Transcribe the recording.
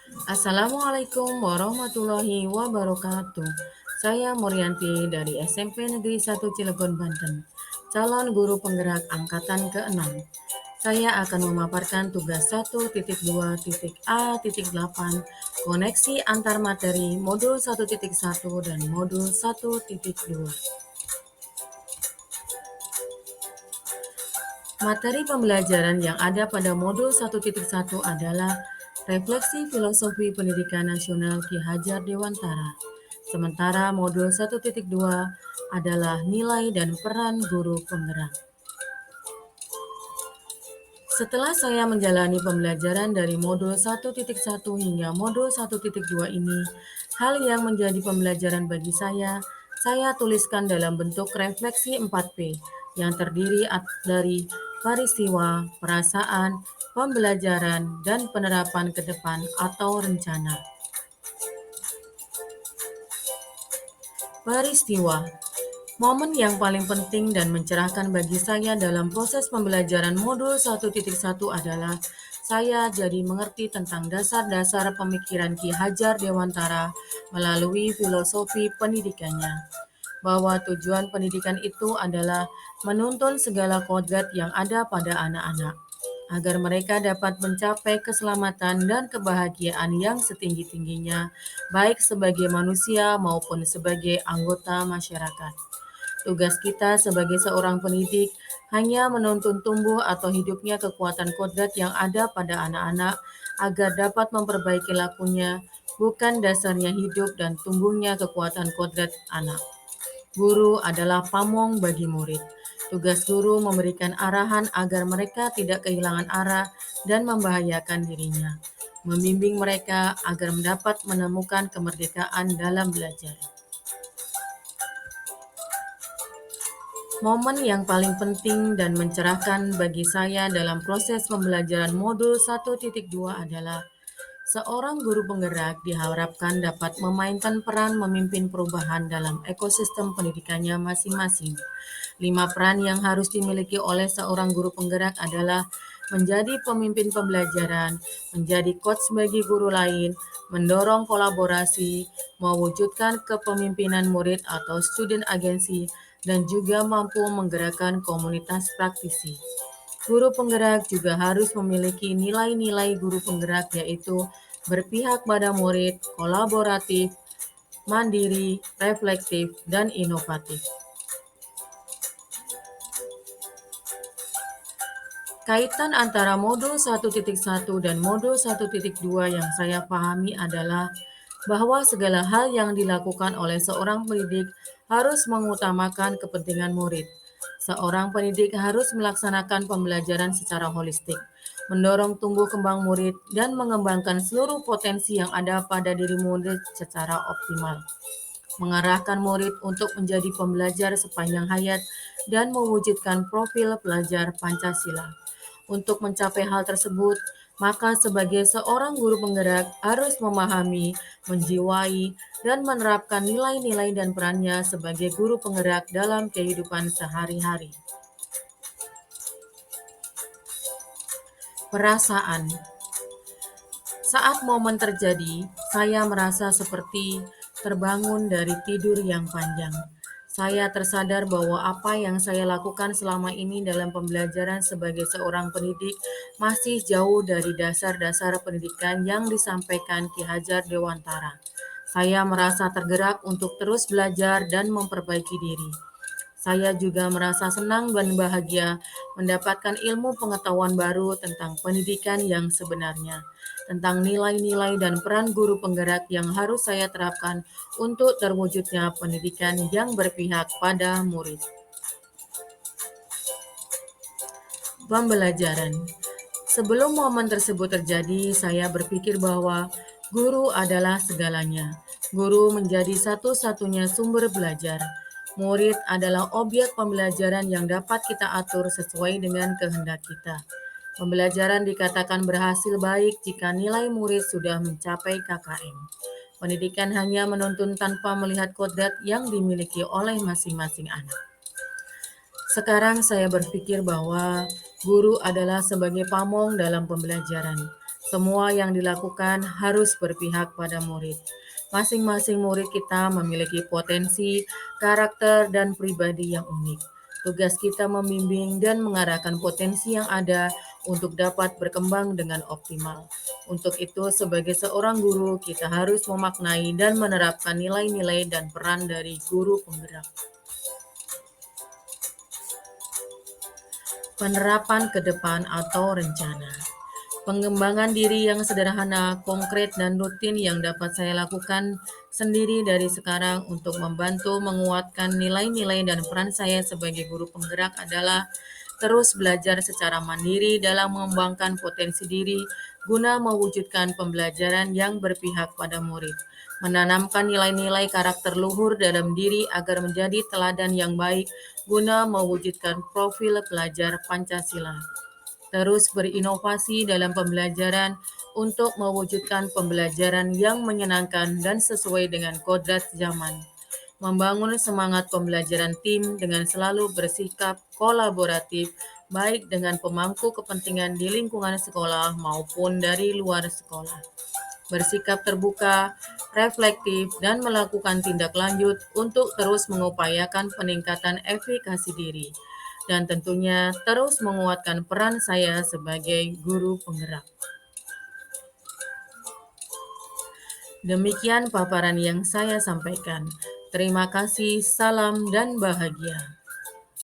Assalamualaikum warahmatullahi wabarakatuh. Saya Murianti dari SMP Negeri 1 Cilegon, Banten, calon guru penggerak angkatan ke-6. Saya akan memaparkan tugas 1.2.A.8 koneksi antar materi modul 1.1 dan modul 1.2. Materi pembelajaran yang ada pada modul 1.1 adalah Refleksi Filosofi Pendidikan Nasional Ki Hajar Dewantara. Sementara modul 1.2 adalah Nilai dan Peran Guru Penggerak. Setelah saya menjalani pembelajaran dari modul 1.1 hingga modul 1.2 ini, hal yang menjadi pembelajaran bagi saya tuliskan dalam bentuk refleksi 4P yang terdiri dari peristiwa, perasaan, pembelajaran, dan penerapan ke depan atau rencana. Peristiwa momen yang paling penting dan mencerahkan bagi saya dalam proses pembelajaran modul 1.1 adalah saya jadi mengerti tentang dasar-dasar pemikiran Ki Hajar Dewantara melalui filosofi pendidikannya, bahwa tujuan pendidikan itu adalah menuntun segala kodrat yang ada pada anak-anak, agar mereka dapat mencapai keselamatan dan kebahagiaan yang setinggi-tingginya, baik sebagai manusia maupun sebagai anggota masyarakat. Tugas kita sebagai seorang pendidik hanya menuntun tumbuh atau hidupnya kekuatan kodrat yang ada pada anak-anak agar dapat memperbaiki lakunya, bukan dasarnya hidup dan tumbuhnya kekuatan kodrat anak. Guru adalah pamong bagi murid. Tugas guru memberikan arahan agar mereka tidak kehilangan arah dan membahayakan dirinya, membimbing mereka agar dapat menemukan kemerdekaan dalam belajar. Momen yang paling penting dan mencerahkan bagi saya dalam proses pembelajaran modul 1.2 adalah seorang guru penggerak diharapkan dapat memainkan peran memimpin perubahan dalam ekosistem pendidikannya masing-masing. 5 peran yang harus dimiliki oleh seorang guru penggerak adalah menjadi pemimpin pembelajaran, menjadi coach bagi guru lain, mendorong kolaborasi, mewujudkan kepemimpinan murid atau student agency, dan juga mampu menggerakkan komunitas praktisi. Guru penggerak juga harus memiliki nilai-nilai guru penggerak, yaitu berpihak pada murid, kolaboratif, mandiri, reflektif, dan inovatif. Kaitan antara modul 1.1 dan modul 1.2 yang saya pahami adalah bahwa segala hal yang dilakukan oleh seorang pendidik harus mengutamakan kepentingan murid. Seorang pendidik harus melaksanakan pembelajaran secara holistik, mendorong tumbuh kembang murid, dan mengembangkan seluruh potensi yang ada pada diri murid secara optimal, mengarahkan murid untuk menjadi pembelajar sepanjang hayat, dan mewujudkan profil pelajar Pancasila. Untuk mencapai hal tersebut, maka sebagai seorang guru penggerak harus memahami, menjiwai, dan menerapkan nilai-nilai dan perannya sebagai guru penggerak dalam kehidupan sehari-hari. Perasaan. Saat momen terjadi, saya merasa seperti terbangun dari tidur yang panjang. Saya tersadar bahwa apa yang saya lakukan selama ini dalam pembelajaran sebagai seorang pendidik masih jauh dari dasar-dasar pendidikan yang disampaikan Ki Hajar Dewantara. Saya merasa tergerak untuk terus belajar dan memperbaiki diri. Saya juga merasa senang dan bahagia mendapatkan ilmu pengetahuan baru tentang pendidikan yang sebenarnya, tentang nilai-nilai dan peran guru penggerak yang harus saya terapkan untuk terwujudnya pendidikan yang berpihak pada murid. Pembelajaran. Sebelum momen tersebut terjadi, saya berpikir bahwa guru adalah segalanya. Guru menjadi satu-satunya sumber belajar. Murid adalah objek pembelajaran yang dapat kita atur sesuai dengan kehendak kita. Pembelajaran dikatakan berhasil baik jika nilai murid sudah mencapai KKM. Pendidikan hanya menuntun tanpa melihat kodrat yang dimiliki oleh masing-masing anak. Sekarang saya berpikir bahwa guru adalah sebagai pamong dalam pembelajaran. Semua yang dilakukan harus berpihak pada murid. Masing-masing murid kita memiliki potensi, karakter, dan pribadi yang unik. Tugas kita membimbing dan mengarahkan potensi yang ada untuk dapat berkembang dengan optimal. Untuk itu, sebagai seorang guru, kita harus memaknai dan menerapkan nilai-nilai dan peran dari guru penggerak. Penerapan ke depan atau rencana. Pengembangan diri yang sederhana, konkret, dan rutin yang dapat saya lakukan sendiri dari sekarang untuk membantu menguatkan nilai-nilai dan peran saya sebagai guru penggerak adalah terus belajar secara mandiri dalam mengembangkan potensi diri guna mewujudkan pembelajaran yang berpihak pada murid, menanamkan nilai-nilai karakter luhur dalam diri agar menjadi teladan yang baik guna mewujudkan profil pelajar Pancasila, terus berinovasi dalam pembelajaran untuk mewujudkan pembelajaran yang menyenangkan dan sesuai dengan kodrat zaman, membangun semangat pembelajaran tim dengan selalu bersikap kolaboratif, baik dengan pemangku kepentingan di lingkungan sekolah maupun dari luar sekolah, bersikap terbuka, reflektif, dan melakukan tindak lanjut untuk terus mengupayakan peningkatan efikasi diri, dan tentunya terus menguatkan peran saya sebagai guru penggerak. Demikian paparan yang saya sampaikan. Terima kasih, salam, dan bahagia.